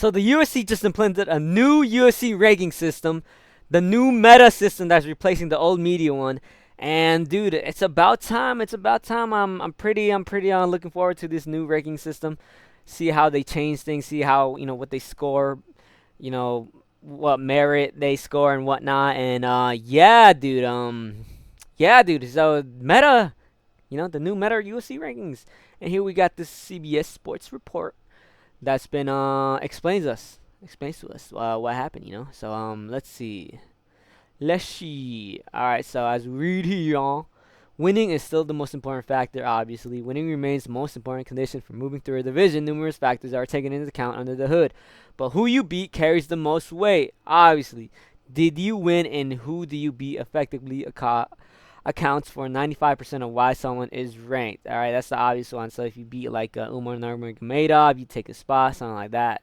So the UFC just implemented a new UFC ranking system, the new meta system that's replacing the old media one. And dude, it's about time. It's about time. I'm pretty looking forward to this new ranking system. See how they change things. See how what they score. You know what merit they score and whatnot. And yeah, dude. So meta, the new meta UFC rankings. And here we got this CBS Sports report that's been explains to us what happened. So let's see. Let's see. All right. So as we read here, winning is still the most important factor. Obviously, winning remains the most important condition for moving through a division. Numerous factors are taken into account under the hood, but who you beat carries the most weight. Obviously, did you win and who do you beat effectively accounts for 95% of why someone is ranked. All right, that's the obvious one. So if you beat like Umar Nurmagomedov, you take a spot, something like that.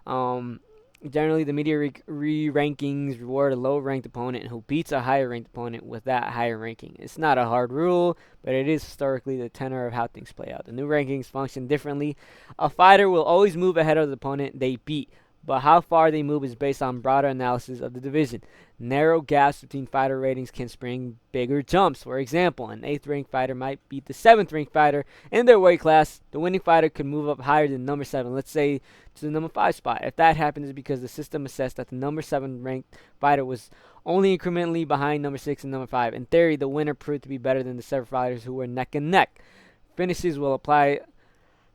Um, Generally, the media rankings reward a low-ranked opponent who beats a higher-ranked opponent with that higher ranking. It's not a hard rule, but it is historically the tenor of how things play out. The new rankings function differently. A fighter will always move ahead of the opponent they beat, but how far they move is based on broader analysis of the division. Narrow gaps between fighter ratings can spring bigger jumps. For example, an 8th ranked fighter might beat the 7th ranked fighter in their weight class. The winning fighter could move up higher than number 7, let's say to the number 5 spot. If that happens, it's because the system assessed that the number 7 ranked fighter was only incrementally behind number 6 and number 5. In theory, the winner proved to be better than the 7 fighters who were neck and neck. Finishes will apply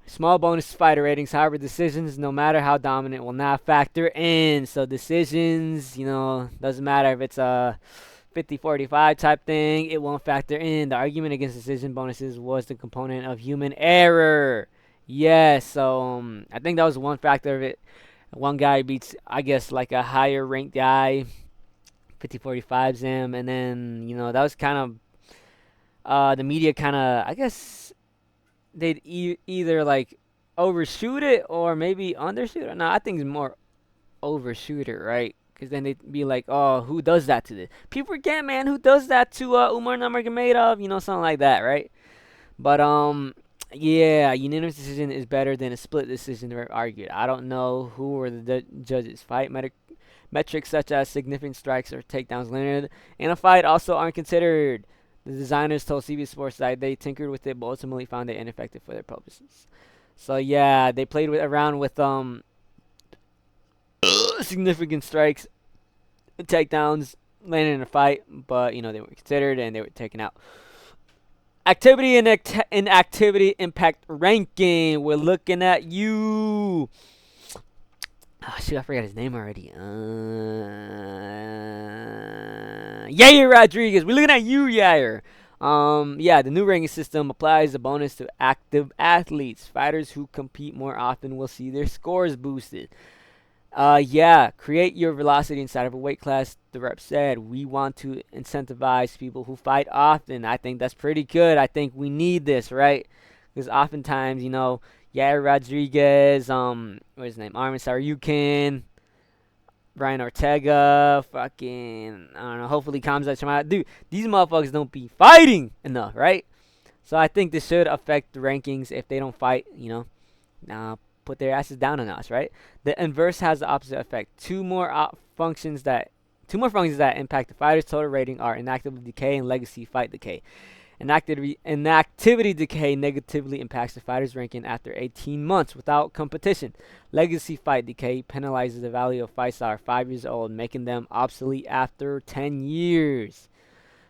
small bonus to fighter ratings. However, decisions, no matter how dominant, will not factor in. So decisions, doesn't matter if it's a 50-45 type thing, it won't factor in. The argument against decision bonuses was the component of human error. Yes, so I think that was one factor of it. One guy beats, I guess, like a higher ranked guy, 50-45s him, and then, that was kind of, the media kind of, I guess, they'd either like overshoot it or maybe undershoot it. No, I think it's more overshoot it, right? Because then they'd be like, oh, who does that to this? People forget, man, who does that to Umar Nurmagomedov? Something like that, right? But yeah, unanimous decision is better than a split decision. They argued. I don't know who were the judges. Fight metrics such as significant strikes or takedowns landed in a fight also aren't considered. The designers told CBS Sports that they tinkered with it, but ultimately found it ineffective for their purposes. So yeah, they played around with significant strikes, takedowns, landed in a fight, but they were considered and they were taken out. Activity and inactivity impact ranking. We're looking at you. Oh, shoot, I forgot his name already. Yair Rodriguez. We're looking at you, Yair. Yeah, the new ranking system applies a bonus to active athletes. Fighters who compete more often will see their scores boosted. Yeah, create your velocity inside of a weight class. The rep said, we want to incentivize people who fight often. I think that's pretty good. I think we need this, right? Because oftentimes, Yair Rodriguez, what's his name? Armin Saryukin, Brian Ortega, fucking, I don't know, hopefully Khamzat Chimaev. Dude, these motherfuckers don't be fighting enough, right? So I think this should affect the rankings if they don't fight, put their asses down on us, right? The inverse has the opposite effect. Two more functions that impact the fighter's total rating are inactivity decay and legacy fight decay. Inactivity decay negatively impacts the fighter's ranking after 18 months without competition. Legacy fight decay penalizes the value of fights that are 5 years old, making them obsolete after 10 years.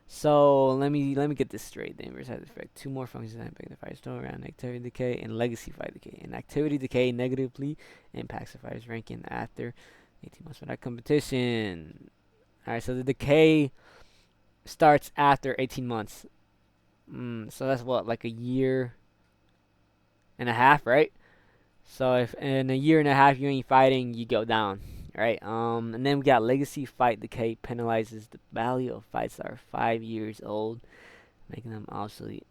So let me get this straight. The inverse has effect. Two more functions that impact the fighter's total around activity decay and legacy fight decay. And activity decay negatively impacts the fighter's ranking after 18 months without competition. Alright, so the decay starts after 18 months. So that's what, like a year and a half, right? So if in a year and a half you ain't fighting, you go down, right? And then we got legacy fight decay penalizes the value of fights that are 5 years old, making them obsolete.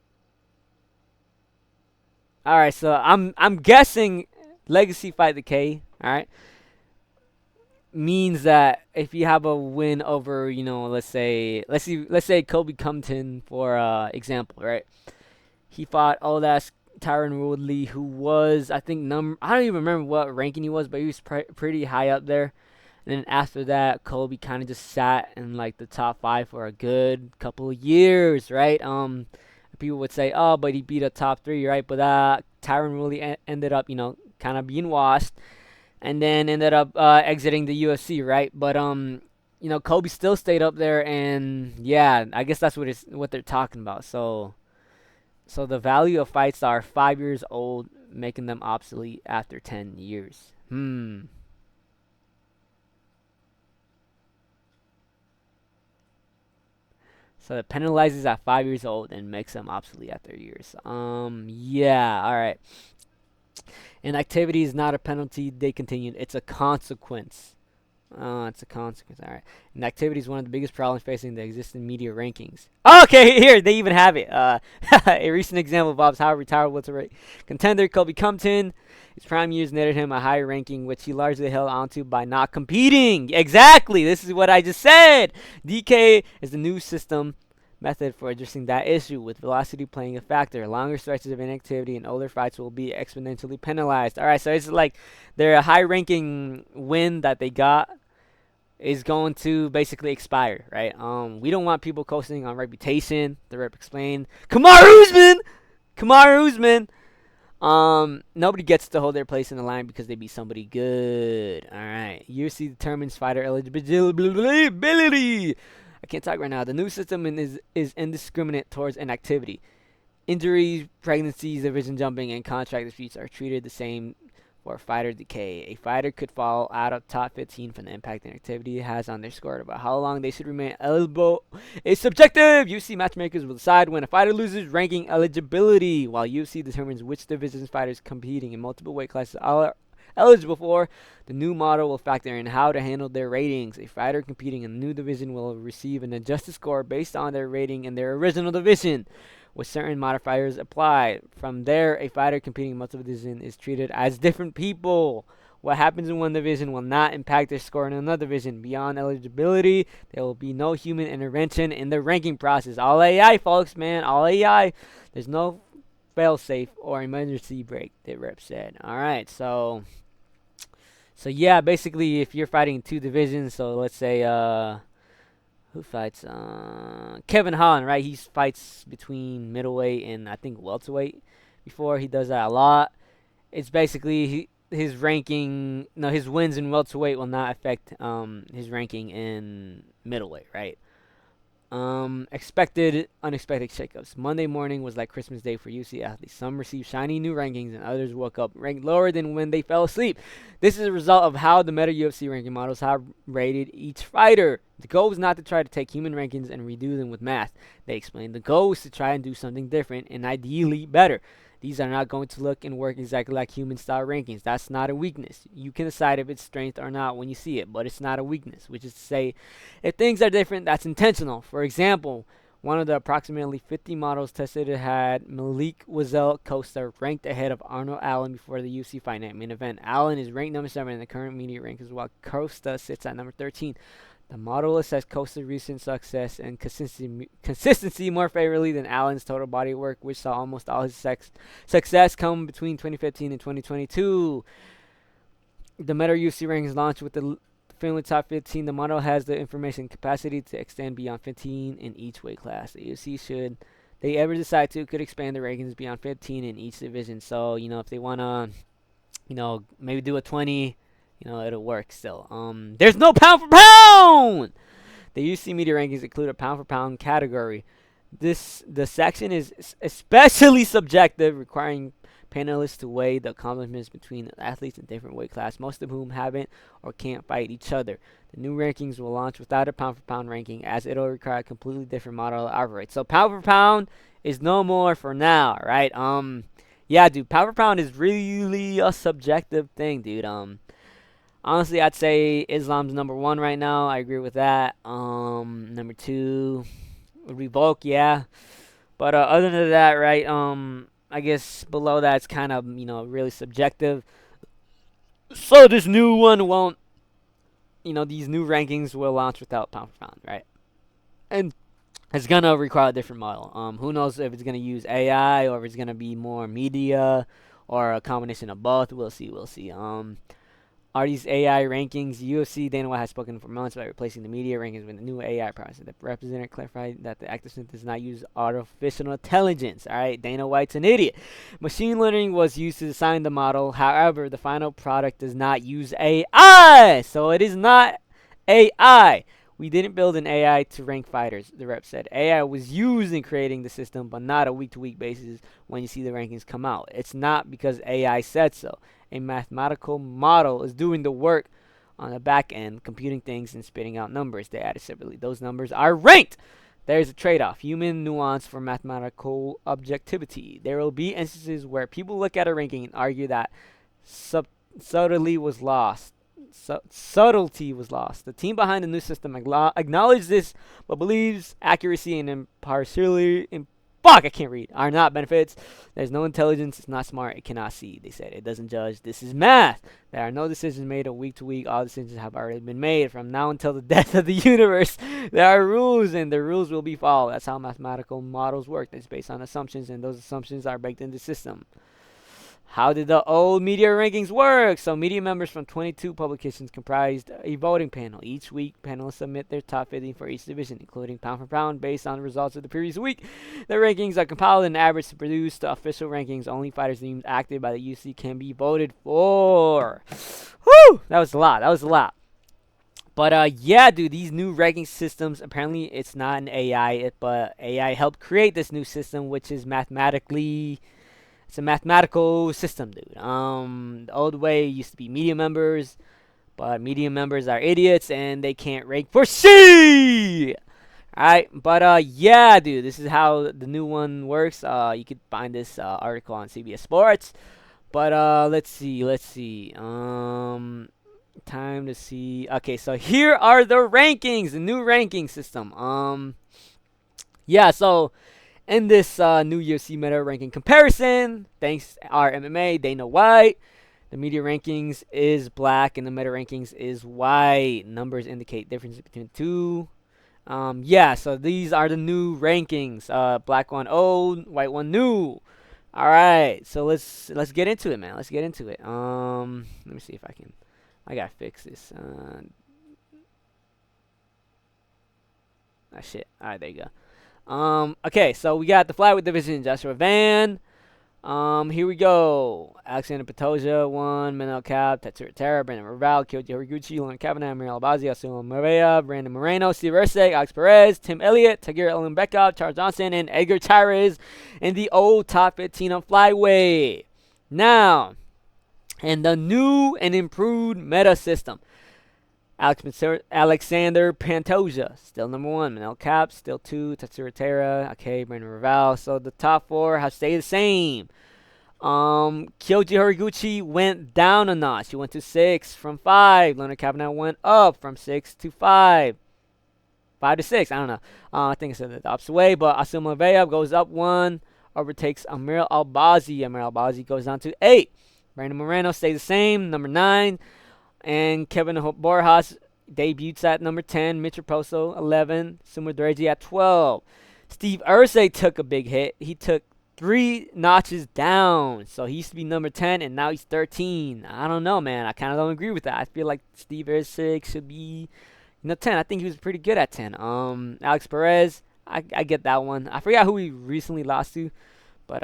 All right, so I'm guessing legacy fight decay, all right, means that if you have a win over, let's say Kobe Compton for example, right? He fought Odas Tyron Woodley, who was, I think, I don't even remember what ranking he was, but he was pretty high up there. And then after that, Kobe kind of just sat in like the top five for a good couple of years, right? People would say, oh, but he beat a top three, right? But Tyron Woodley ended up, kind of being washed, and then ended up exiting the UFC, right? But Kobe still stayed up there, and yeah, I guess that's what they're talking about. So the value of fights that are 5 years old, making them obsolete after 10 years. So it penalizes at 5 years old and makes them obsolete after years. Yeah, all right. Inactivity is not a penalty. They continued. It's a consequence. It's a consequence. All right. Inactivity is one of the biggest problems facing the existing media rankings. Okay, here they even have it. A recent example involves how retired welterweight contender Kobe Compton. His prime years netted him a higher ranking, which he largely held onto by not competing. Exactly. This is what I just said. DK is the new system method for addressing that issue, with velocity playing a factor. Longer stretches of inactivity and older fights will be exponentially penalized. All right, so it's like their high-ranking win that they got is going to basically expire, right? We don't want people coasting on reputation. The rep explained. Kamaru Usman. Nobody gets to hold their place in the line because they beat somebody good. All right, UFC determines fighter eligibility. I can't talk right now. The new system is indiscriminate towards inactivity. Injuries, pregnancies, division jumping, and contract disputes are treated the same for fighter decay. A fighter could fall out of top 15 from the impact and activity it has on their score. About how long they should remain eligible is subjective. UFC matchmakers will decide when a fighter loses ranking eligibility, while UFC determines which divisions fighters competing in multiple weight classes are eligible for. The new model will factor in how to handle their ratings. A fighter competing in a new division will receive an adjusted score based on their rating in their original division, with certain modifiers applied. From there, a fighter competing in multiple divisions is treated as different people. What happens in one division will not impact their score in another division. Beyond eligibility, there will be no human intervention in the ranking process. All AI, folks, man. All AI. There's no fail-safe or emergency brake, the rep said. All right, so yeah, basically, if you're fighting two divisions, so let's say who fights Kevin Holland, right? He fights between middleweight and I think welterweight. Before he does that a lot. It's basically his ranking. No, his wins in welterweight will not affect his ranking in middleweight, right? Expected, unexpected shakeups. Monday morning was like Christmas Day for UC athletes. Some received shiny new rankings, and others woke up ranked lower than when they fell asleep. This is a result of how the meta UFC ranking models have rated each fighter. The goal was not to try to take human rankings and redo them with math. They explained the goal was to try and do something different and ideally better. These are not going to look and work exactly like human-style rankings. That's not a weakness. You can decide if it's strength or not when you see it, but it's not a weakness, which is to say, if things are different, that's intentional. For example, one of the approximately 50 models tested had Malik Wazell Costa ranked ahead of Arnold Allen before the UFC Fight Night main event. Allen is ranked number 7 in the current media rankings, while Costa sits at number 13. The model assessed Costa's recent success and consistency more favorably than Allen's total body work, which saw almost all his success come between 2015 and 2022. The Meta UFC rankings launched with the Finally top 15. The model has the information capacity to extend beyond 15 in each weight class. The UFC, should they ever decide to, could expand the rankings beyond 15 in each division. So, if they want to, maybe do a 20, it'll work still. There's no pound for pound! The UFC media rankings include a pound for pound category. The section is especially subjective, requiring panelists to weigh the accomplishments between athletes in different weight classes, most of whom haven't or can't fight each other. The new rankings will launch without a pound for pound ranking, as it'll require a completely different model to operate. So pound for pound is no more for now, right? Yeah, dude, pound for pound is really a subjective thing, dude. Honestly, I'd say Islam's number 1 right now. I agree with that. Number 2 would be Volk, yeah. But other than that, right, I guess below that it's kind of, really subjective. So this new one won't, these new rankings will launch without pound for pound, right? And It's gonna require a different model. Who knows if it's gonna use AI or if it's gonna be more media or a combination of both. We'll see. We'll see. Are these AI rankings? UFC Dana White has spoken for months about replacing the media rankings with a new AI process. The representative clarified that the active synthesis does not use artificial intelligence. All right, Dana White's an idiot. Machine learning was used to design the model. However, the final product does not use AI, so it is not AI. We didn't build an AI to rank fighters, the rep said. AI was used in creating the system, but not a week-to-week basis when you see the rankings come out. It's not because AI said so. A mathematical model is doing the work on the back end, computing things and spitting out numbers. They added separately. Those numbers are ranked. There's a trade-off. Human nuance for mathematical objectivity. There will be instances where people look at a ranking and argue that subtlety was lost. Subtlety was lost. The team behind the new system acknowledges this, but believes accuracy and impartiality I can't read. Are not benefits. There's no intelligence. It's not smart. It cannot see. They said it doesn't judge. This is math. There are no decisions made of week to week. All decisions have already been made from now until the death of the universe. There are rules, and the rules will be followed. That's how mathematical models work. It's based on assumptions, and those assumptions are baked into the system. How did the old media rankings work? So media members from 22 publications comprised a voting panel. Each week, panelists submit their top 50 for each division, including pound for pound, based on the results of the previous week. The rankings are compiled and averaged to produce the official rankings. Only fighters deemed active by the UFC can be voted for. Whew! That was a lot. That was a lot. But yeah, dude, these new ranking systems, apparently it's not an AI, but AI helped create this new system, which is mathematically... It's a mathematical system, dude. The old way used to be media members, but media members are idiots and they can't rank for C. Alright, but yeah, dude, this is how the new one works. You could find this article on CBS Sports. But let's see. Time to see. Okay, so here are the rankings, the new ranking system. Yeah, so in this new UFC meta ranking comparison, thanks to our MMA, Dana White, the media rankings is black and the meta rankings is white. Numbers indicate differences between the two. Yeah, so these are the new rankings. Black one old, white one new. All right, so let's get into it, man. Let's get into it. Let me see if I can. I gotta fix this. Shit. All right, there you go. Okay, so we got the flyweight division. Joshua Van. Here we go. Alexander Pantoja won. Manel Cap, Tatsuro Terra, Brandon Royval, Kyoji Horiguchi, Lauren Kavanagh, Muriel Albazi, Asuma Maria, Brandon Moreno, Steve Erceg, Alex Perez, Tim Elliott, Tagir Ulanbekov, Charles Johnson, and Edgar Chairez in the old top 15 on flyweight. Now, in the new and improved meta system, Alexander Pantoja, still number one. Manel Cap, still two. Tatsuro Terra, okay. Brandon Royval. So the top four have stayed the same. Kyoji Horiguchi went down a notch. He went to 6 from 5. Leonard Kavanagh went up from 6 to 5. 5 to 6. I don't know. I think it's the opposite way. But Asuma Maria goes up 1. Overtakes Amir Albazi. Amir Albazi goes down to 8. Brandon Moreno stays the same. Number 9. And Kevin Borjas debuts at number 10. Mitch Raposo, 11. Sumar Dreji at 12. Steve Erceg took a big hit. He took 3 notches down. So he used to be number 10, and now he's 13. I don't know, man. I kind of don't agree with that. I feel like Steve Erceg should be 10. I think he was pretty good at 10. Alex Perez, I get that one. I forgot who he recently lost to. But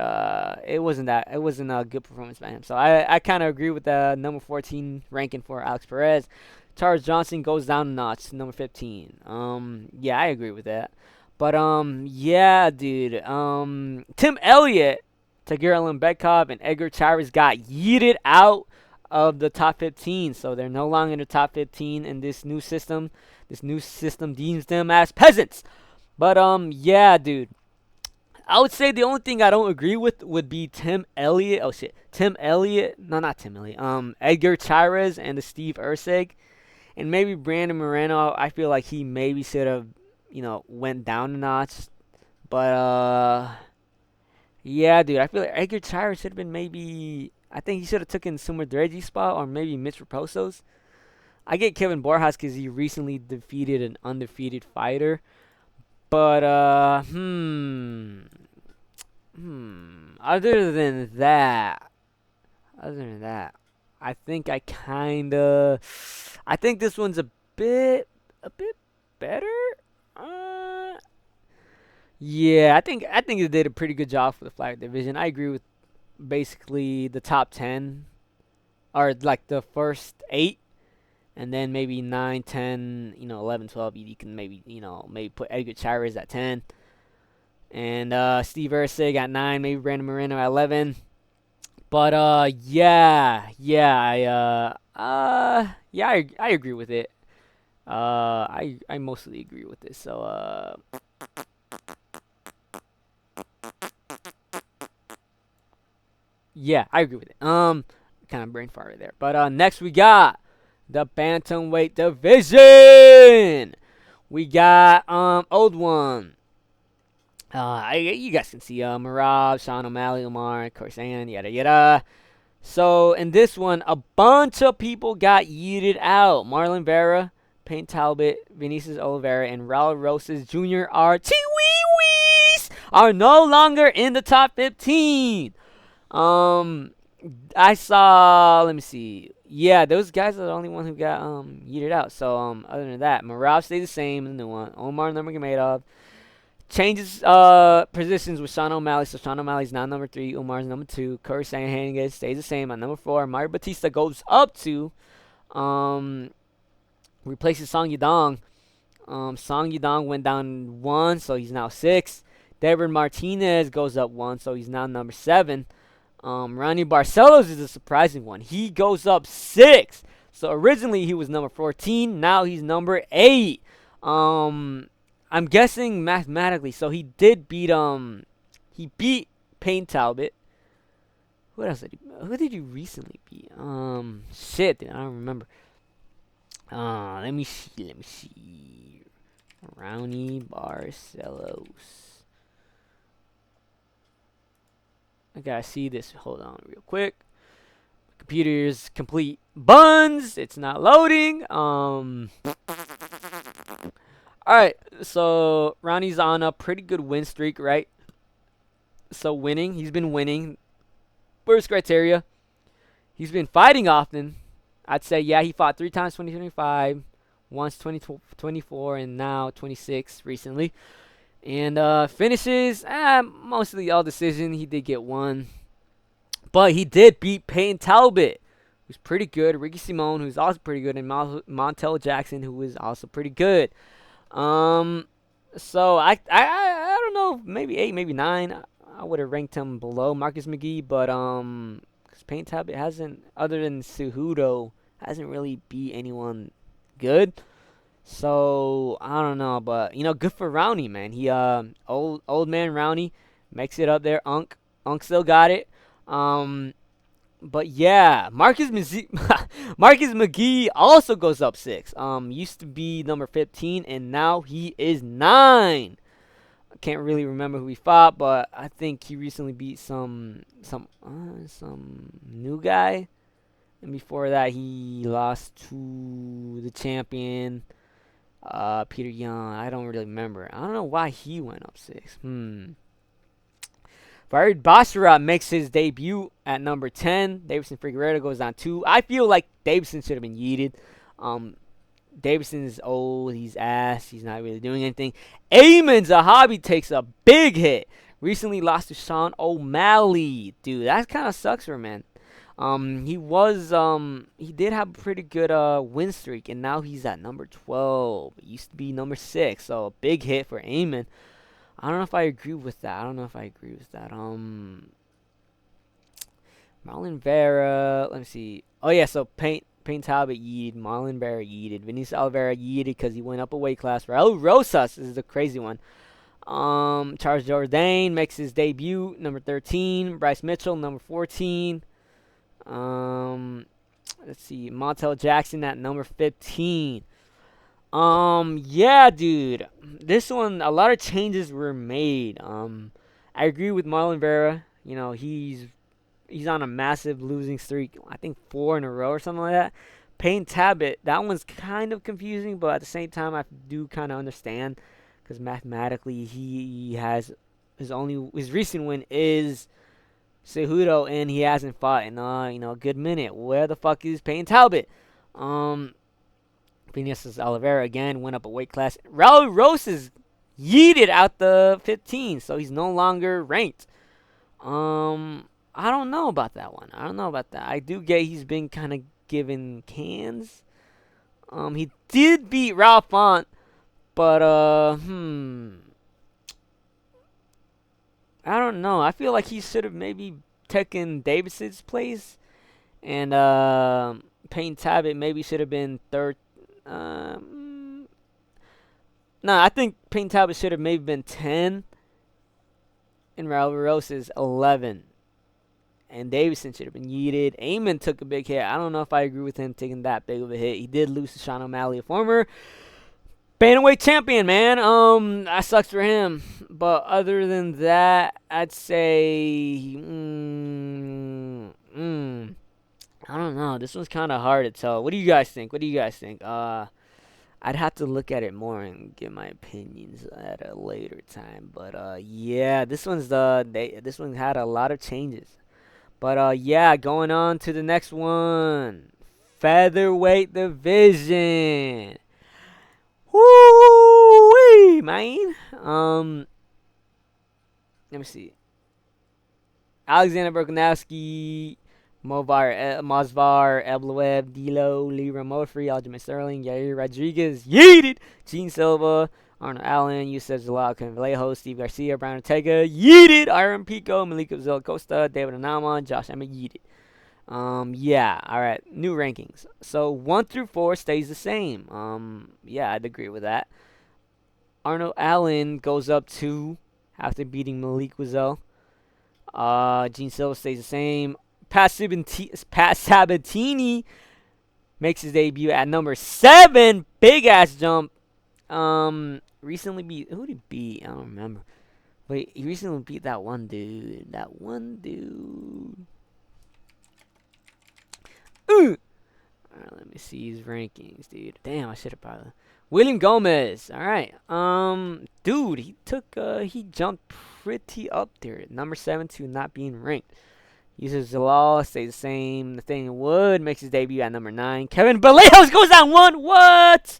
it wasn't a good performance by him. So I kind of agree with the number 14 ranking for Alex Perez. Charles Johnson goes down a notch to number 15. Yeah, I agree with that. But yeah, dude. Tim Elliott, Tagir Ulanbekov, and Edgar Chairez got yeeted out of the top 15. So they're no longer in the top 15 in this new system. This new system deems them as peasants. But yeah, dude. I would say the only thing I don't agree with would be Tim Elliott. Oh shit, Tim Elliott. No, not Tim Elliott. Edgar Chairez and the Steve Erceg, and maybe Brandon Moreno. I feel like he maybe should have, went down a notch. But yeah, dude. I feel like Edgar Chairez should have been maybe. I think he should have taken Sumar Dreji's spot or maybe Mitch Raposo's. I get Kevin Borjas because he recently defeated an undefeated fighter. But other than that, other than that, I think I think this one's a bit better. Uh, yeah, I think it did a pretty good job for the flag division. I agree with basically the top 10 or like the first 8, and then maybe 9, 10, 11, 12. You can maybe, maybe put Edgar Chairez at 10, and Steve Erceg at 9, maybe Brandon Moreno at 11. But yeah, I agree with it. I mostly agree with this. So yeah, I agree with it. Kind of brain fart right there. But next we got the bantamweight division. We got old one. You guys can see Marab, Sean O'Malley, Omar, Corsan, yada yada. So in this one, a bunch of people got yeeted out. Marlon Vera, Payne Talbot, Vinicius Oliveira, and Raul Rosas Jr. are Chihuihuis are no longer in the top 15. Um, I saw. Let me see. Yeah, those guys are the only one who got yeeted out. So other than that, Marab stayed the same in the new one. Omar Nurmagomedov changes positions with Sean O'Malley. So Sean O'Malley's now number 3. Umar's number 2. Curry Sandhagen stays the same at number 4. Mario Batista goes up to um replaces Song Yadong. Song Yadong went down 1, so he's now 6. David Martinez goes up 1, so he's now number 7. Ronnie Barcelos is a surprising one. He goes up 6. So originally he was number 14. Now he's number 8. I'm guessing mathematically. So he did beat he beat Payne Talbot. Who did he recently beat? Shit, dude, I don't remember. Let me see. Ronnie Barcelos. I gotta see this. Hold on, real quick. Computer's complete buns. It's not loading. Alright, so Ronnie's on a pretty good win streak, right? So winning, he's been winning. First criteria, he's been fighting often. I'd say, yeah, he fought 3 times 2025, once 2024, and now 26 recently. And finishes, mostly all decision. He did get 1. But he did beat Payne Talbot, who's pretty good. Ricky Simone, who's also pretty good. And Montel Jackson, who is also pretty good. So I don't know, maybe 8, maybe 9. I would have ranked him below Marcus McGee, but because Payne Talbot hasn't, other than Cejudo, hasn't really beat anyone good. So I don't know, but good for Rowney, man. He old man Rowney makes it up there. Unk still got it. But yeah, Marcus McGee also goes up 6. Used to be number 15, and now he is 9. I can't really remember who he fought, but I think he recently beat some new guy, and before that he lost to the champion, Peter Young. I don't really remember. I don't know why he went up 6. Farid Basharat makes his debut at number 10. Davison Figueroa goes on 2. I feel like Davison should have been yeeted. Davison is old. He's ass. He's not really doing anything. Ayman Zahabi takes a big hit. Recently lost to Sean O'Malley. Dude, that kind of sucks for him, man. He did have a pretty good win streak, and now he's at number 12. It used to be number 6, so a big hit for Ayman. I don't know if I agree with that. Marlon Vera. Let me see. Oh yeah, so Payne Talbot yeeted. Marlon Vera yeeted. Vinicius Oliveira yeeted because he went up a weight class. Raul Rosas is the crazy one. Charles Jourdain makes his debut, number 13. Bryce Mitchell, number 14. Let's see. Montel Jackson at number 15. Yeah, dude. This one, a lot of changes were made. I agree with Marlon Vera. He's on a massive losing streak. I think 4 in a row or something like that. Payne Talbot, that one's kind of confusing, but at the same time, I do kind of understand because mathematically he has his recent win is Cejudo, and he hasn't fought in a good minute. Where the fuck is Payne Talbot? Um, Vinicius Oliveira again went up a weight class. Raul Rosas yeeted out the 15, so he's no longer ranked. I don't know about that one. I don't know about that. I do get he's been kind of given cans. He did beat Ralph Font, but I don't know. I feel like he should have maybe taken Davidson's place, and Payne Talbot maybe should have been third. No, I think Payne Talbot should have maybe been 10, and Raul Rosas 11. And Davidson should have been yeeted. Amon took a big hit. I don't know if I agree with him taking that big of a hit. He did lose to Sean O'Malley, a former bantamweight champion, man. That sucks for him. But other than that, I'd say, I don't know. This one's kind of hard to tell. What do you guys think? I'd have to look at it more and give my opinions at a later time. But yeah, this one had a lot of changes. But yeah, going on to the next one. Featherweight division. Woo-wee, man. Let me see. Alexander Volkanovski, Mosvar, Evloev, D'Lo, Lira Moffrey, Aljamain Sterling, Yair Rodriguez, yeeted. Gene Silva, Arnold Allen, Yusef Zalal, Kevin Vallejo, Steve Garcia, Brian Ortega, yeeted. Iron Pico, Malika Costa, David Anama, Josh Emmett, yeeted. Yeah, alright. New rankings. So 1 through 4 stays the same. Yeah, I'd agree with that. Arnold Allen goes up 2 after beating Malik Wiesel. Gene Silva stays the same. Pat Sabatini makes his debut at number 7. Big ass jump. Recently beat, who did he beat? I don't remember. But he recently beat that one dude. Alright, let me see his rankings, dude. Damn, I should have probably. William Gomez. Alright. Dude, he jumped pretty up there. Number 7 to not being ranked. Uses Zalal, stays the same. Nathaniel Wood makes his debut at number 9. Kevin Vallejos goes down 1. What?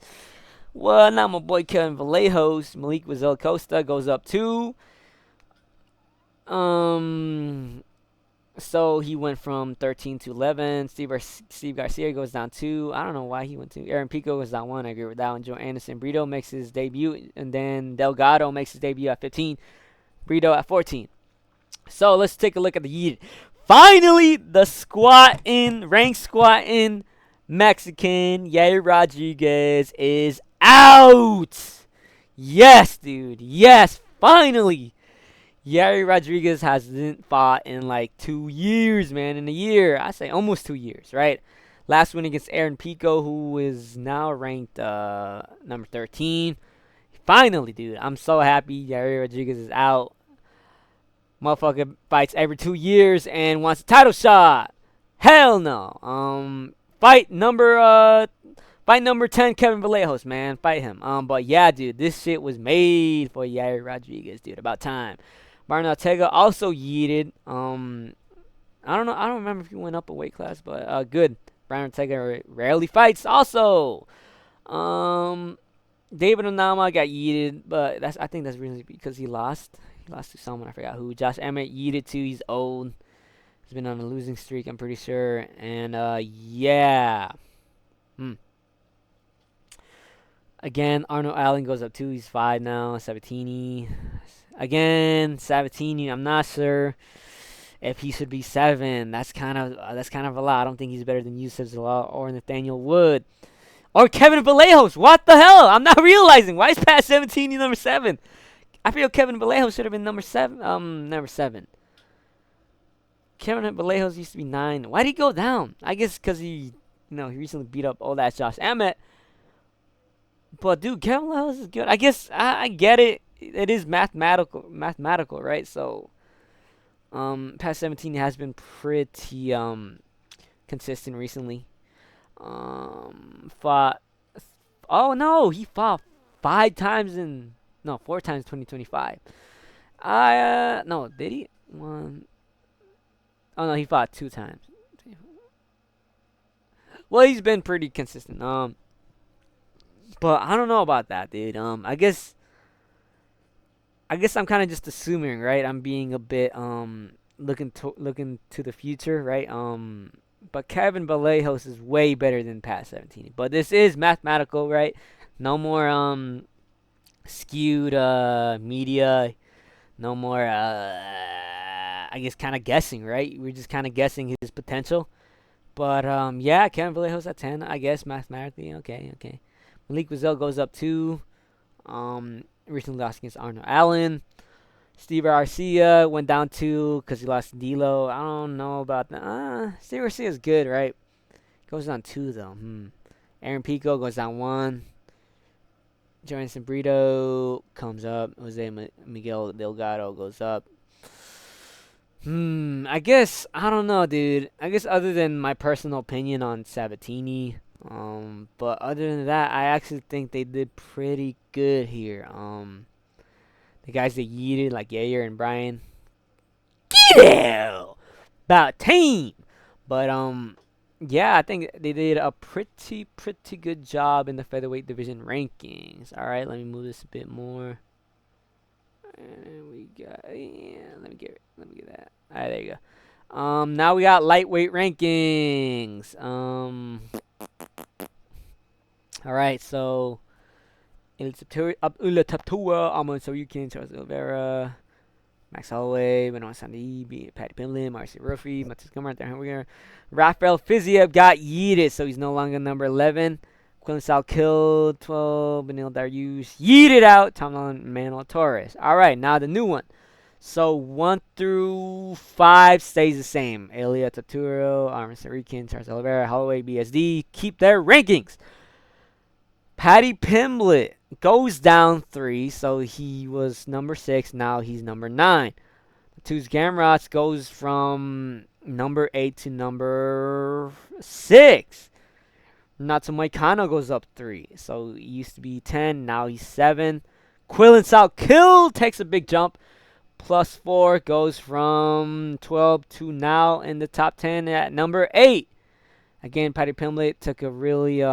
Well, not my boy Kevin Vallejos. Malik Wiesel Costa goes up 2. So he went from 13 to 11. Steve Garcia goes down 2. I don't know why he went 2. Aaron Pico goes down 1. I agree with that one. Joe Anderson Brito makes his debut. And then Delgado makes his debut at 15. Brito at 14. So let's take a look at the yeet. Finally, the rank squatting Mexican Yair Rodriguez is out. Yes, dude. Yes, finally. Yair Rodriguez hasn't fought in like 2 years, man. In a year. I say almost 2 years, right? Last win against Aaron Pico, who is now ranked number 13. Finally, dude. I'm so happy Yair Rodriguez is out. Motherfucker fights every 2 years and wants a title shot. Hell no. Fight number 10, Kevin Vallejos, man. Fight him. But yeah, dude, this shit was made for Yair Rodriguez, dude. About time. Martin Ortega also yeeted. I don't know. I don't remember if he went up a weight class, but good. Brian Ortega rarely fights. Also, David Onama got yeeted, but I think that's really because he lost. He lost to someone, I forgot who. Josh Emmett yeeted to. He's old. He's been on a losing streak, I'm pretty sure. And yeah. Again, Arnold Allen goes up 2. He's 5 now. Sabatini. Again, Sabatini. I'm not sure if he should be 7. That's kind of a lot. I don't think he's better than Yusef Zalal or Nathaniel Wood. Or Kevin Vallejos. What the hell? I'm not realizing. Why is Pat Sabatini number 7? I feel Kevin Vallejos should have been number 7. Number 7. Kevin Vallejos used to be 9. Why'd he go down? I guess because he recently beat up old ass Josh Emmett. But dude, Kevin Vallejos is good. I guess I get it. It is mathematical, right? So, Pat 17 has been pretty consistent recently. Fought. Oh no, he fought 5 times in No, 4 times 2025. No, did he? One. Oh no, he fought 2 times. Well, he's been pretty consistent. But I don't know about that, dude. I guess I'm kind of just assuming, right? I'm being a bit looking to the future, right? But Kevin Vallejos is way better than Pat 17. But this is mathematical, right? No more skewed media. No more I guess kind of guessing, right? We're just kind of guessing his potential. But yeah, Kevin Vallejos at 10, I guess mathematically. Okay, okay. Malik Brazil goes up 2. Recently lost against Arnold Allen. Steve Garcia went down 2 because he lost to D'Lo. I don't know about that. Steve Garcia is good, right? Goes down 2 though. Aaron Pico goes down 1. Jordan Brito comes up. Miguel Delgado goes up. I guess I don't know, dude. I guess other than my personal opinion on Sabatini, but other than that, I actually think they did pretty good here. The guys that yeeted like Yair and Brian, get out about team. But yeah, I think they did a pretty good job in the featherweight division rankings. All right, let me move this a bit more. And we got let me get that. All right, there you go. Now we got lightweight rankings. All right, so Abdullah Taptua, Amon Saryukin, Charles Oliveira, Max Holloway, Benoit Sandi, Patty Pimblin, Marcy Ruffy, Matis Gummer, there we go. Rafael Fiziev got yeeted, so he's no longer number 11. Quillen Sal killed 12. Benil Dariush yeeted out. Tomlin Manuel Torres. All right, now the new one. So 1 through 5 stays the same. Elia Taturo, Armin Sarikin, Charles Oliveira, Holloway, BSD keep their rankings. Patty Pimblett goes down 3, so he was number 6. Now he's number 9. Mateusz Gamrot goes from number 8 to number 6. Natsu Moicano goes up 3. So he used to be 10, now he's 7. Quillen Salkill takes a big jump. +4 goes from 12 to now in the top 10 at number 8. Again, Patty Pimblett took a really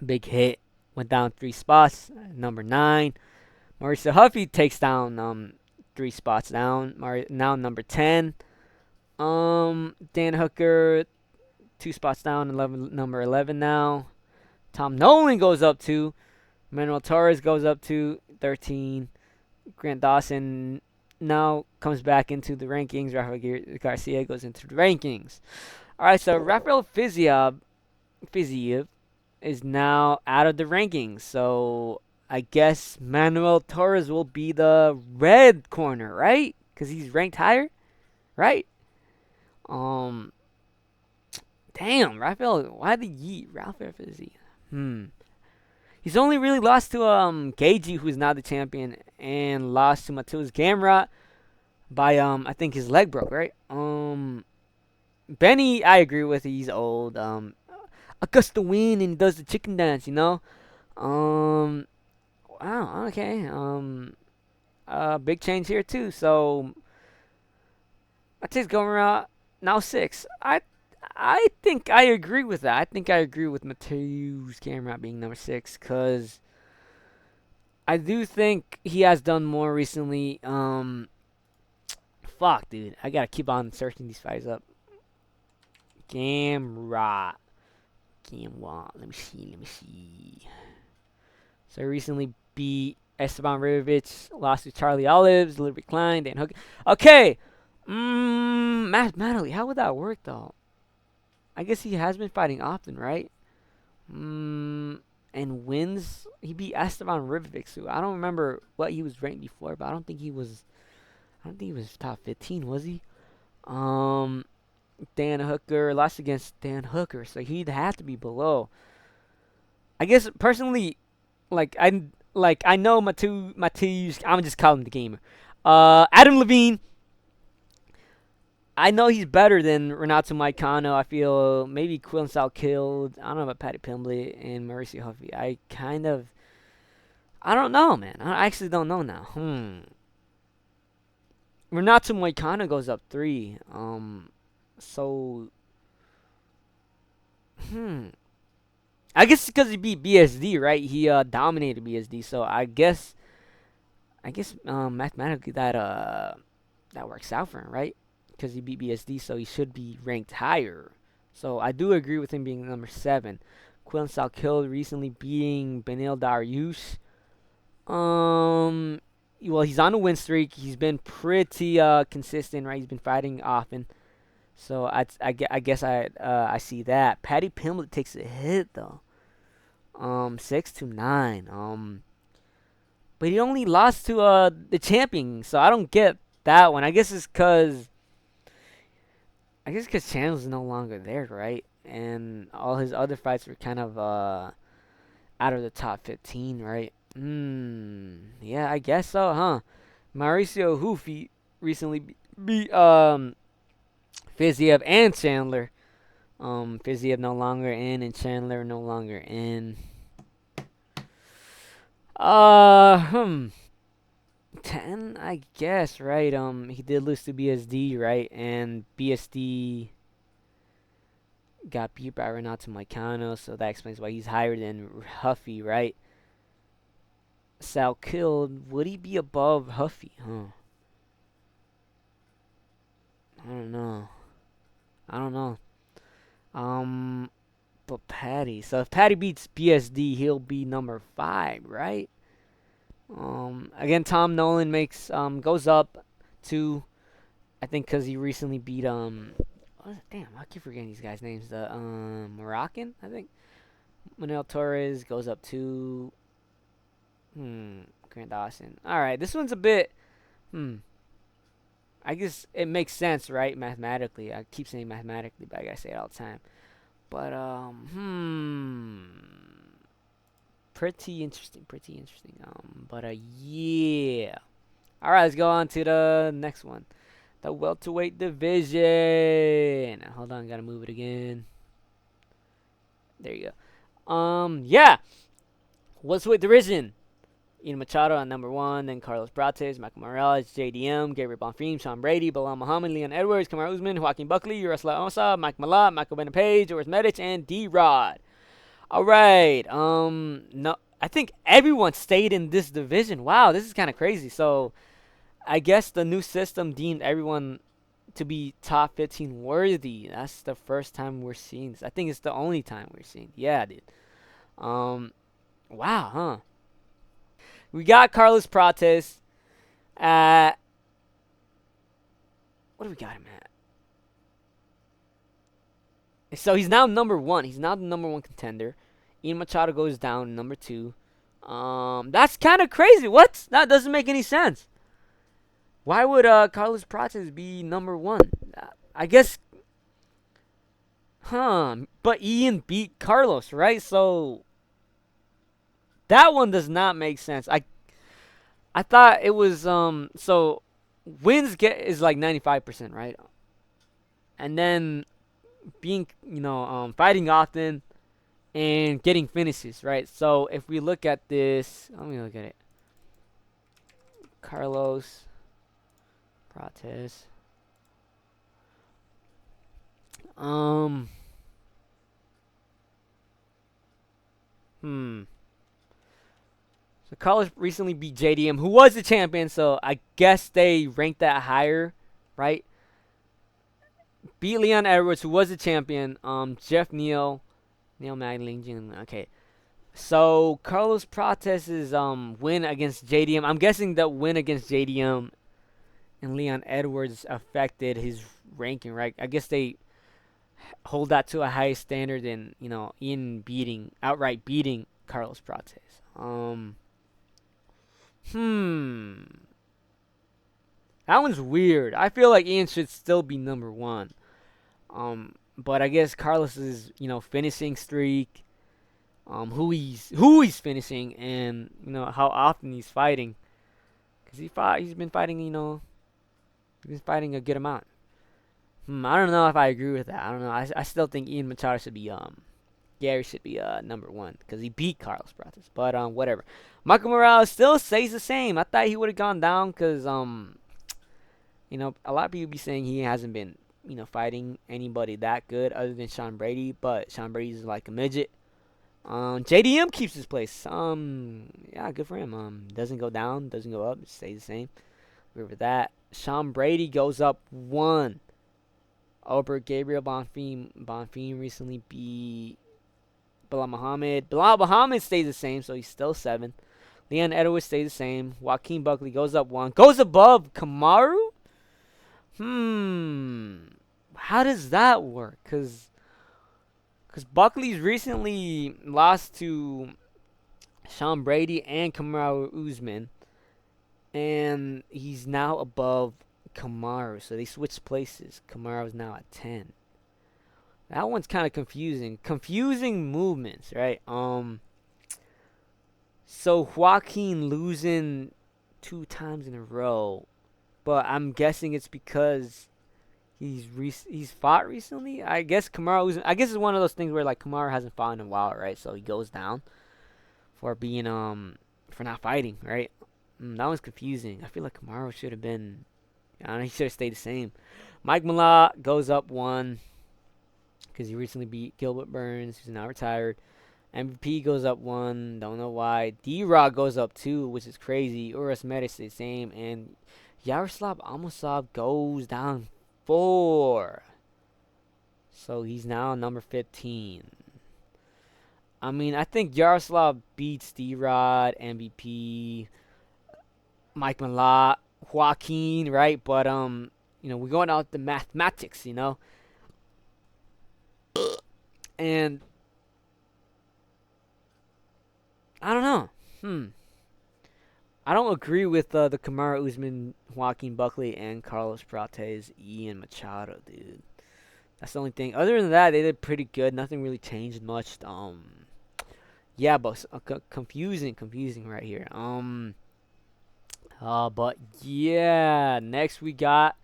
big hit. Went down 3 spots. Number 9. Marisa Huffy takes down 3 spots down. Now number 10. Dan Hooker 2 spots down, number 11 now. Tom Nolan goes up 2. Manuel Torres goes up to 13. Grant Dawson now comes back into the rankings. Rafael Garcia goes into the rankings. All right, so Rafael Fiziev is now out of the rankings. So I guess Manuel Torres will be the red corner, right? Because he's ranked higher, right? Damn, Rafael, why the yeet? Rafael Fiziev. He's only really lost to Keiji, who's now the champion, and lost to Mateusz Gamrot by I think his leg broke, right? Benny, I agree with. He's old. Augusta win and does the chicken dance, you know. Wow. Okay. Big change here too. So Mateusz Gamrot now 6. I think I agree with that. I think I agree with Mateusz Gamrot being number 6 because I do think he has done more recently. Fuck, dude. I gotta keep on searching these fights up. Gamrot. Let me see. So he recently beat Esteban Ribovic, lost to Charlie Olives, Ludwig Klein, Dan Hook. Okay. Mathematically, how would that work though? I guess he has been fighting often, right? And wins. He beat Esteban Ribovic, so I don't remember what he was ranked before, but I don't think he was top 15, was he? Dan Hooker lost against Dan Hooker, so he'd have to be below. I guess personally, I know Mateusz. I'm just calling him the gamer. Adam Levine. I know he's better than Renato Moicano. I feel maybe Quillen Salkill. I don't know about Patty Pimblett and Mauricio Huffy. I don't know, man. I actually don't know now. Renato Moicano goes up 3. So hmm. I guess because he beat BSD, right? He dominated BSD. So I guess mathematically that works out for him, right? Because he beat BSD, so he should be ranked higher. So I do agree with him being number 7. Quillen Salkild recently beating Benil Dariush. Um, well, he's on a win streak. He's been pretty consistent, right? He's been fighting often. So I guess I see that. Paddy Pimblett takes a hit though. 6-9. But he only lost to the champion, so I don't get that one. I guess because Chandler's no longer there, right? And all his other fights were kind of out of the top 15, right? Yeah, I guess so, huh? Mauricio Hufi recently beat Fiziev and Chandler. Fiziev no longer in, and Chandler no longer in. Uh, hmm. 10, I guess, right? He did lose to BSD, right? And BSD got beat by Renato Moicano, so that explains why he's higher than Huffy, right? Salkild, would he be above Huffy? Huh? I don't know. I don't know. Um, but Patty. So if Patty beats BSD, he'll be number 5, right? Again, Tom Nolan goes up to, I think, because he recently beat damn, I keep forgetting these guys' names. The Moroccan, I think. Manuel Torres goes up to Grant Dawson. All right, this one's a bit I guess it makes sense, right? Mathematically, I keep saying mathematically, but I gotta say it all the time. But pretty interesting, pretty interesting. Yeah. All right, let's go on to the next one, the welterweight division. Hold on, gotta move it again. There you go. Yeah, welterweight division. Ian Machado on number 1, then Carlos Prates, Michael Morales, JDM, Gabriel Bonfim, Sean Brady, Bilal Muhammad, Leon Edwards, Kamaru Usman, Joaquin Buckley, Urasla Osa, Mike Malott, Michael Benapage, Joris Medic, and D-Rod. All right. No, I think everyone stayed in this division. Wow, this is kind of crazy. So, I guess the new system deemed everyone to be top 15 worthy. That's the first time we're seeing this. I think it's the only time we're seeing. Yeah, dude. Wow, huh? We got Carlos Prates at, what do we got him at? So he's now number 1. He's now the number 1 contender. Ian Machado goes down number 2. That's kind of crazy. What? That doesn't make any sense. Why would Carlos Prates be number 1? I guess, but Ian beat Carlos, right? So that one does not make sense. I thought it was so wins is like 95%, right? And then being, fighting often and getting finishes, right? So if we look at this, let me look at it. Carlos Prates. So Carlos recently beat JDM, who was the champion, so I guess they ranked that higher, right? Beat Leon Edwards, who was the champion. Jeff Neal Magdalene. Okay. So Carlos Prates' win against JDM. I'm guessing that win against JDM and Leon Edwards affected his ranking, right? I guess they hold that to a higher standard than, Ian outright beating Carlos Prates. That one's weird. I feel like Ian should still be number 1. But I guess Carlos's, finishing streak, who he's finishing, and how often he's fighting, because he's been fighting, he's been fighting a good amount. I don't know if I agree with that. I don't know. I still think Ian Machado should be Gary should be number one because he beat Carlos Prates. But whatever. Michael Morales still stays the same. I thought he would have gone down because a lot of people be saying he hasn't been fighting anybody that good other than Sean Brady, but Sean Brady's like a midget. JDM keeps his place. Yeah, good for him. Doesn't go down, doesn't go up, stays the same. Agree with that. Sean Brady goes up 1 over Gabriel Bonfim. Bonfim recently beat Bilal Muhammad. Bilal Muhammad stays the same, so he's still 7. Leon Edwards stays the same. Joaquin Buckley goes up 1. Goes above Kamaru? How does that work? Because Buckley's recently lost to Sean Brady and Kamaru Usman. And he's now above Kamaru. So they switched places. Kamaru's now at 10. That one's kind of confusing. Confusing movements, right? So Joaquin losing 2 times in a row. But I'm guessing it's because he's fought recently. I guess Kamaru. I guess it's one of those things where like Kamaru hasn't fought in a while, right? So he goes down for being for not fighting, right? That one's confusing. I feel like Kamaru should have been. I don't know, he should have stayed the same. Mike Malott goes up 1 because he recently beat Gilbert Burns, who's now retired. MVP goes up 1. Don't know why. D-Rock goes up 2, which is crazy. Uras Medic stays the same, and Yaroslav Amosov goes down 4. So he's now number 15. I mean, I think Yaroslav beats D-Rod, MVP, Mike Malott, Joaquin, right? But, we're going out the mathematics, And I don't know. I don't agree with the Kamaru Usman, Joaquin Buckley, and Carlos Prates, Ian Machado, dude. That's the only thing. Other than that, they did pretty good. Nothing really changed much. Yeah, but confusing right here. But yeah, next we got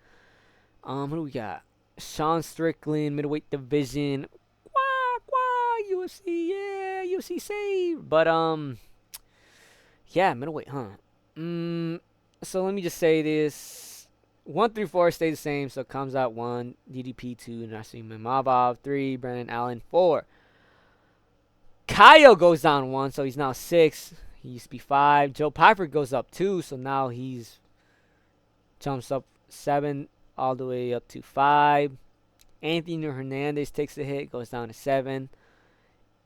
who do we got? Sean Strickland, middleweight division. UFC, yeah, UFC save. But yeah, middleweight, huh? So let me just say this: 1 through 4 stay the same. So comes out 1, DDP 2, Nassim Mamavov 3, Brendan Allen 4. Kyle goes down 1, so he's now 6. He used to be 5. Joe Piper goes up 2, so now he's jumps up 7 all the way up to 5. Anthony Hernandez takes a hit, goes down to 7.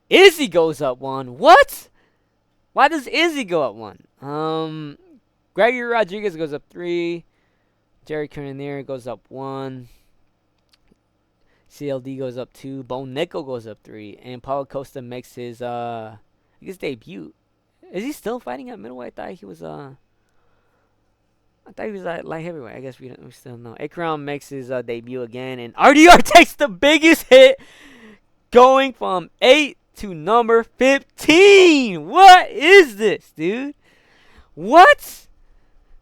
Izzy goes up 1. What? Why does Izzy go up 1? Gregory Rodriguez goes up 3. Jerry Cannonier goes up 1. CLD goes up 2. Bo Nickel goes up 3. And Paulo Costa makes his debut. Is he still fighting at middleweight? I thought he was at light heavyweight. I guess we still don't know. Ikram makes his debut again, and RDR takes the biggest hit, going from 8 to number 15. What is this, dude? What?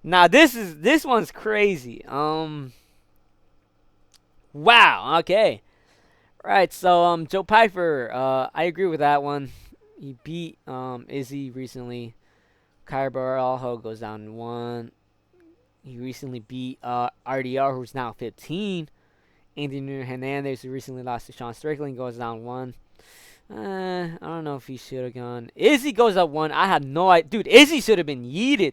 Now this one's crazy. Wow. Okay. Right. So Joe Piper. I agree with that one. He beat Izzy recently. Kyra Barajo goes down 1. He recently beat RDR, who's now 15. Anthony Hernandez, who recently lost to Sean Strickland, goes down 1. I don't know if he should have gone. Izzy goes up 1. I have no idea. Dude, Izzy should have been yeeted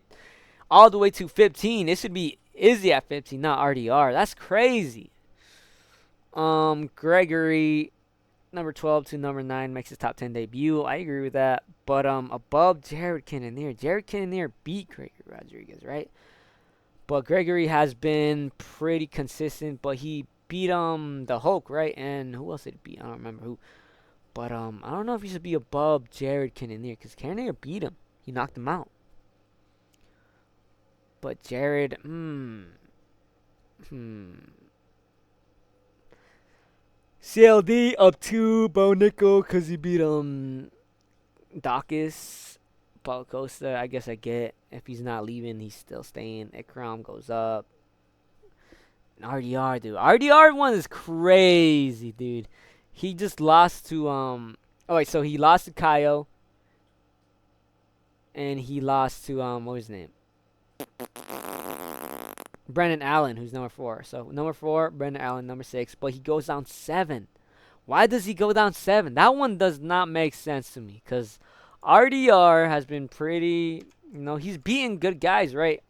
all the way to 15. It should be Izzy at 15, not RDR. That's crazy. Gregory, number 12 to number 9, makes his top 10 debut. I agree with that. But above Jared Cannonier. Jared Cannonier beat Gregory Rodriguez, right? But Gregory has been pretty consistent. But he beat the Hulk, right? And who else did he beat? I don't remember who. But I don't know if he should be above Jared Cannonier, because Cannonier beat him. He knocked him out. But Jared, CLD up 2, Bo Nickel, because he beat Dawkins. Paulo Costa, I guess I get. If he's not leaving, he's still staying. Ikram goes up. RDR, dude. RDR one is crazy, dude. He just lost to Oh wait, so he lost to Kaio, and he lost to what was his name? Brendan Allen, who's number 4. So number 4, Brendan Allen, number 6, but he goes down 7. Why does he go down 7? That one does not make sense to me, because RDR has been pretty, he's beating good guys, right?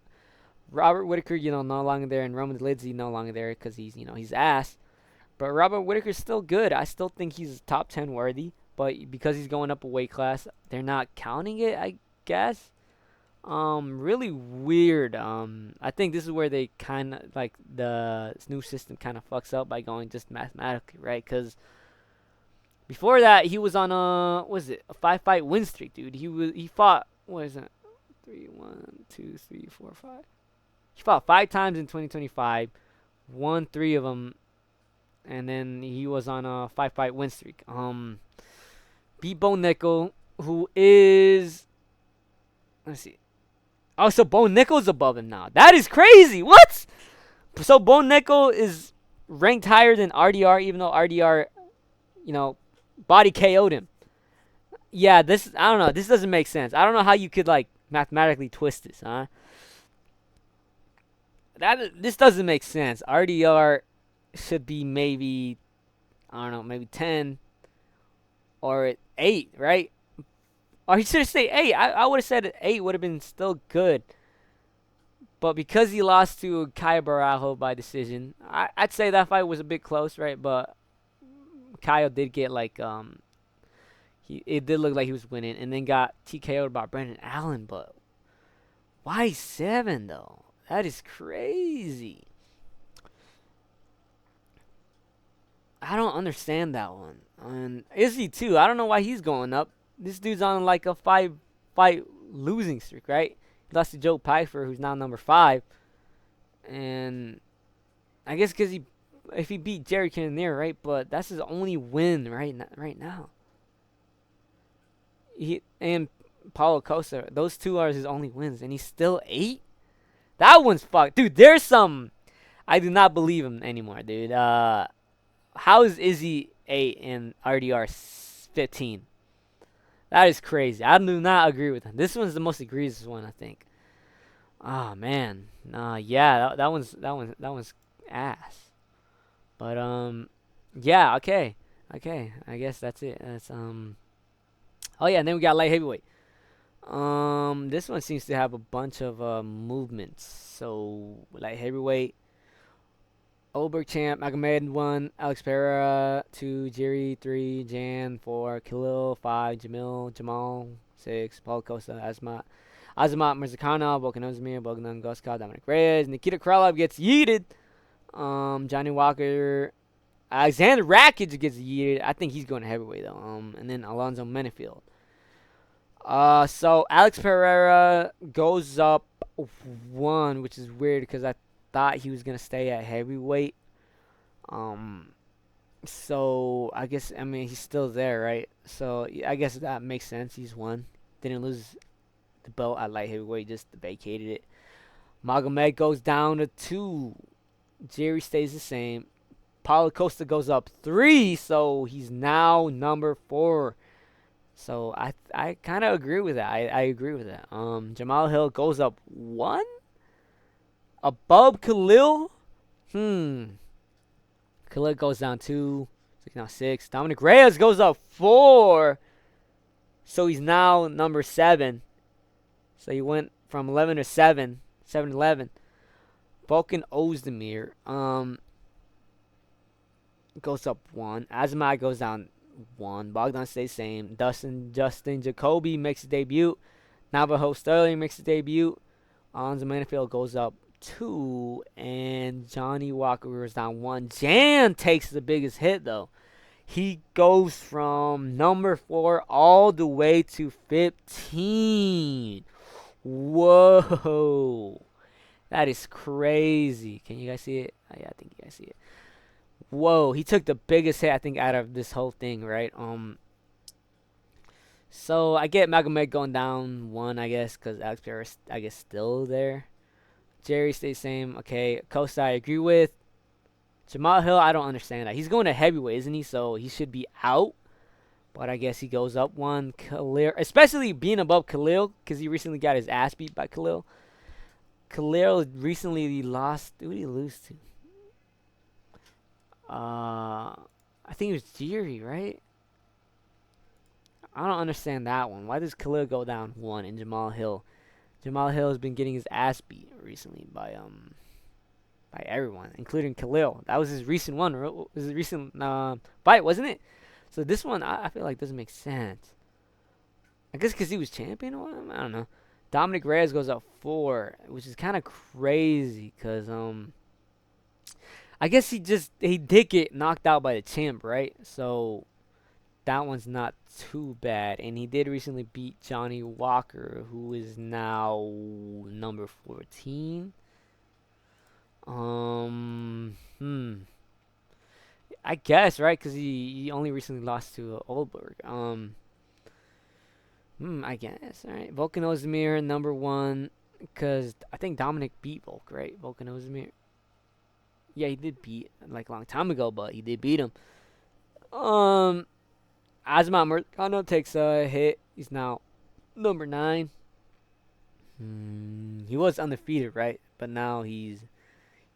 Robert Whitaker, no longer there, and Roman Lidsley no longer there because he's ass. But Robert Whitaker's still good. I still think he's top 10 worthy, but because he's going up a weight class, they're not counting it, I guess. Really weird. I think this is where they kind of like the new system kind of fucks up by going just mathematically, right? Because before that, he was on a 5-fight win streak, dude. He fought, what is it? 3, 1, 2, 3, 4, 5. He fought 5 times in 2025, won 3 of them, and then he was on a 5-fight win streak. Beat Bo Nickel, who is, let's see. Oh, so Bo Nickel's above him now. That is crazy. What? So Bo Nickel is ranked higher than RDR, even though RDR, body KO'd him. Yeah, I don't know. This doesn't make sense. I don't know how you could, mathematically twist this, huh? This doesn't make sense. RDR should be maybe, I don't know, maybe 10 or 8, right? Or he should have said 8. I would have said 8 would have been still good. But because he lost to Kaya Barajo by decision, I'd say that fight was a bit close, right? But Kyle did get it did look like he was winning, and then got TKO'd by Brendan Allen. But why 7 though? That is crazy. I don't understand that one. And Izzy too. I don't know why he's going up. This dude's on a 5-fight losing streak, right? He lost to Joe Pyfer, who's now number 5, and I guess because if he beat Jerry Cannonier, right? But that's his only win right now. And Paulo Costa, those 2 are his only wins, and he's still 8. That one's fucked, dude. There's some. I do not believe him anymore, dude. How is Izzy 8 and RDR 15? That is crazy. I do not agree with him. This one's the most egregious one, I think. Oh man, yeah, that one's ass. But yeah, okay. I guess that's it. That's Oh yeah, and then we got light heavyweight. This one seems to have a bunch of movements. So light heavyweight, Oberg champ, Magomed 1, Alex Pereira 2, Jerry 3, Jan 4, Khalil 5, Jamal 6, Paul Costa, Azamat Mirzakhanov, Volkan Ozdemir, Bogdan Goskov, Dominic Reyes, Nikita Krylov gets yeeted. Johnny Walker, Alexander Rakic gets yeeted. I think he's going to heavyweight though. And then Alonzo Menefield. So Alex Pereira goes up 1, which is weird because I thought he was gonna stay at heavyweight. So I guess he's still there, right? So I guess that makes sense. He's won. Didn't lose the belt at light heavyweight, just vacated it. Magomed goes down to 2. Jerry stays the same. Paulo Costa goes up 3, so he's now number 4. So I kind of agree with that. I agree with that. Jamal Hill goes up 1 above Khalil. Khalil goes down 2. So he's now 6. Dominic Reyes goes up 4. So he's now number 7. So he went from 11 to 7 to 11. Volkan Ozdemir goes up 1. Azamat goes down 1. Bogdan stays same. Justin Jacoby makes his debut. Navajo Sterling makes his debut. Alonzo Menefield goes up 2. And Johnny Walker goes down 1. Jan takes the biggest hit, though. He goes from number 4 all the way to 15. Whoa. That is crazy. Can you guys see it? Oh, yeah, I think you guys see it. Whoa, he took the biggest hit, I think, out of this whole thing, right? So I get Magomed going down 1, I guess, because Alex Pereira, I guess, still there. Jerry stays same. Okay, Costa, I agree with. Jamal Hill, I don't understand that. He's going to heavyweight, isn't he? So he should be out. But I guess he goes up one. Khalil, especially being above Khalil, because he recently got his ass beat by Khalil. Khalil recently lost. Who did he lose to? I think it was Jiri, right? I don't understand that one. Why does Khalil go down one in Jamal Hill? Jamal Hill has been getting his ass beat recently by everyone, including Khalil. That was his recent one. Was his recent fight, wasn't it? So this one, I feel like doesn't make sense. I guess because he was champion or what? I don't know. Dominic Reyes goes up 4, which is kind of crazy because I guess he did get knocked out by the champ, right? So that one's not too bad. And he did recently beat Johnny Walker, who is now number 14. I guess, right? Because he only recently lost to Oldberg. I guess. All right. Volkan Ozdemir, number 1. Because I think Dominic beat Volk, right? Volkan Ozdemir. Yeah, he did beat, like, a long time ago, but he did beat him. Azamat Murkano takes a hit. He's now number 9. He was undefeated, right? But now he's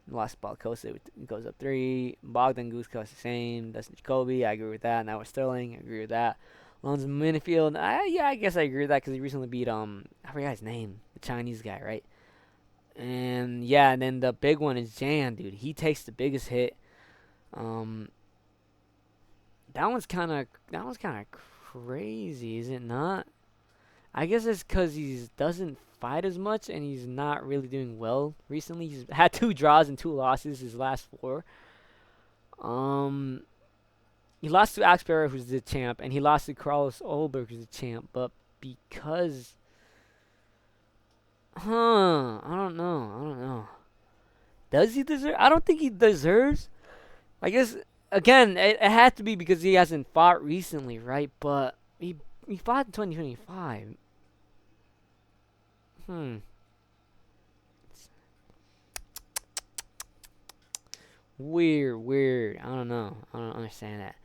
lost Balcosa. Goes up 3. Bogdan Guskos the same. Dustin Jacoby. I agree with that. Now we're Sterling. I agree with that. Lonzo Minifield. Yeah, I guess I agree with that because he recently beat I forgot his name. The Chinese guy, right? And yeah, and then the big one is Jan, dude. He takes the biggest hit. That one's kind of crazy, is it not? I guess it's because he doesn't fight as much and he's not really doing well recently. He's had 2 draws and 2 losses his last 4. He lost to Axe Barrow, who's the champ, and he lost to Carlos Oldberg, who's the champ. But because, I don't know. Does he deserve? I don't think he deserves. I guess again, it had to be because he hasn't fought recently, right? But he fought in 2025. Weird. I don't know. I don't understand that.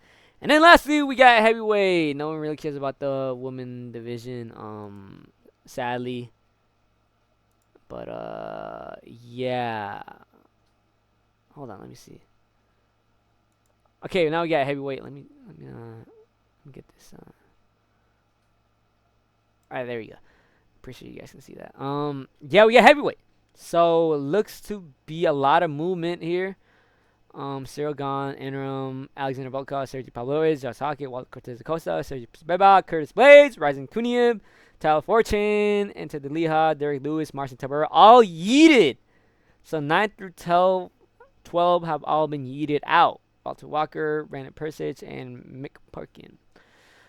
And then lastly, we got heavyweight. No one really cares about the women division, sadly. But yeah. Hold on, let me see. Okay, now we got heavyweight. Let me get this. All right, there we go. Pretty sure you guys can see that. Yeah, we got heavyweight. So looks to be a lot of movement here. Cyril Gahn, interim, Alexander Volkov, Sergey Pavlovich, Josh Hockett, Walter Cortez Acosta, Sergey Bebak, Curtis Blades, Ryzen Kuniev, Tyler Fortune, Enter De Liha, Derek Lewis, Marcin Tybura, all yeeted. So 9 through 12 have all been yeeted out. Walter Walker, Brandon Persich, and Mick Parkin.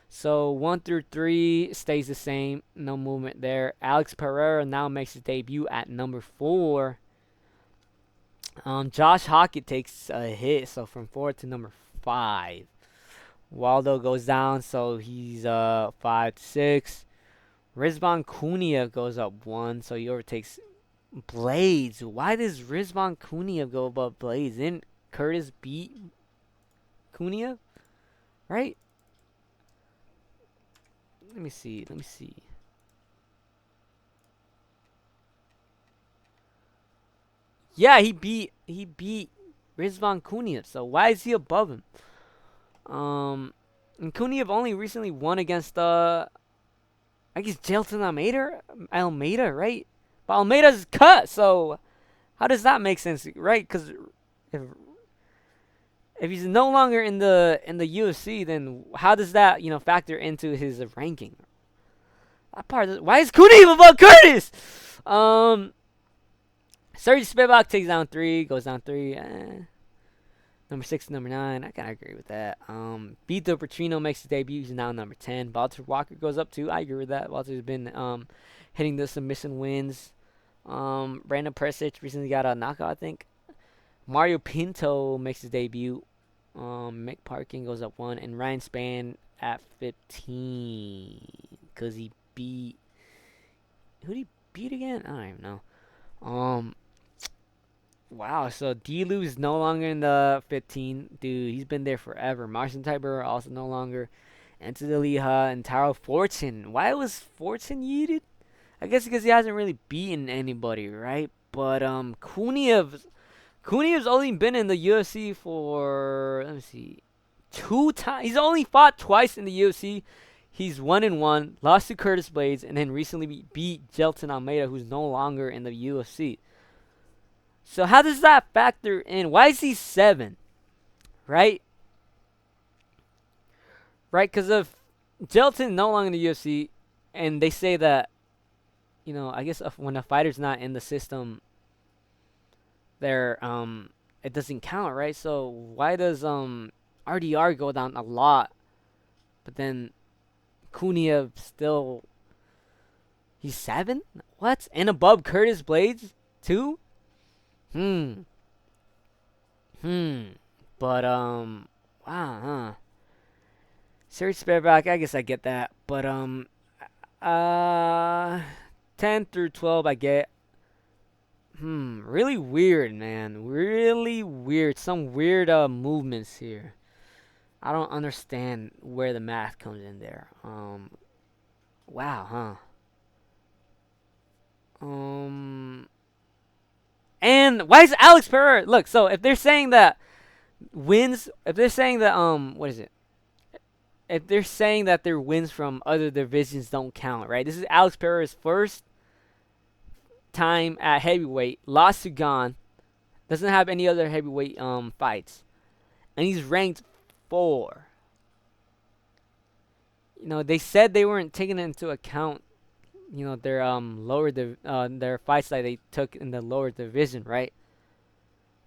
So 1 through 3 stays the same. No movement there. Alex Pereira now makes his debut at number 4. Josh Hockett takes a hit, so from 4 to number 5. Waldo goes down, so he's 5 to 6. Rizvan Kuniev goes up 1, so he overtakes Blades. Why does Rizvan Kuniev go above Blades? Didn't Curtis beat Kuniev? Right? Let me see. Yeah, he beat Rizvan Kuniev. So why is he above him? And Kuniev only recently won against I guess Jelton Almeida, right? But Almeida's cut, so how does that make sense, right? Because if he's no longer in the UFC, then how does that factor into his ranking? That part. Why is Kuniev above Curtis? Sergey Spivak takes down 3, goes down 3. Number 6 to number 9. I kind of agree with that. Vito Petrino makes his debut. He's now number 10. Walter Walker goes up 2. I agree with that. Walter's been hitting the submission wins. Brandon Persich recently got a knockout, I think. Mario Pinto makes his debut. Mick Parkin goes up 1. And Ryan Spann at 15. Because he beat... Who did he beat again? I don't even know. Wow, so D-Lou is no longer in the 15. Dude, he's been there forever. Marcin Tybura also no longer. Enter the Liha and Taro Fortune. Why was Fortune yeeted? I guess because he hasn't really beaten anybody, right? But Kuniev's only been in the UFC for, let me see, 2 times. He's only fought twice in the UFC. He's 1-1, lost to Curtis Blades, and then recently beat Jelton Almeida, who's no longer in the UFC. So how does that factor in? Why is he 7? Right? Right? Because if Jelton no longer in the UFC, and they say that, I guess when a fighter's not in the system, they're it doesn't count, right? So why does RDR go down a lot, but then Kuniev still, he's 7? What? And above Curtis Blades too? Hmm. But wow, huh? Serge Spareback, I guess I get that. But 10 through 12 I get. Really weird, man. Really weird. Some weird movements here. I don't understand where the math comes in there. Wow, huh? And why is Alex Pereira? Look, so if they're saying that wins, if they're saying that what is it? If they're saying that their wins from other divisions don't count, right? This is Alex Pereira's first time at heavyweight, lost to Gon, doesn't have any other heavyweight fights, and he's ranked 4. They said they weren't taking into account, their their fights that they took in the lower division, right?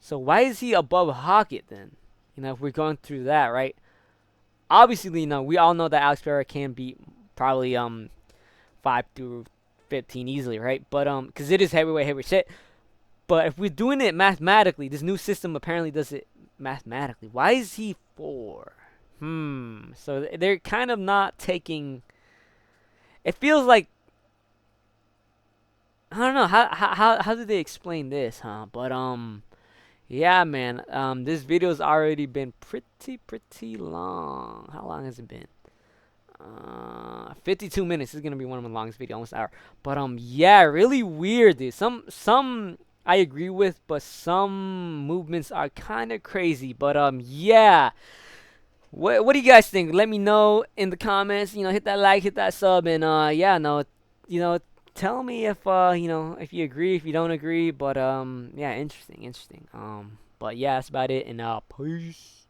So why is he above Hockett then? If we're going through that, right? Obviously, we all know that Alex Pereira can beat probably 5 through 15 easily, right? But because it is heavyweight shit. But if we're doing it mathematically, this new system apparently does it mathematically. Why is he 4? So they're kind of not taking. It feels like, I don't know how did they explain this, huh? But yeah, man. This video's already been pretty long. How long has it been? 52 minutes. This is gonna be one of my longest videos, almost an hour. But yeah, really weird, dude. Some I agree with, but some movements are kind of crazy. But yeah. What do you guys think? Let me know in the comments. Hit that like, hit that sub, and yeah, tell me if if you agree, if you don't agree. But yeah, interesting. But yeah, that's about it, and peace.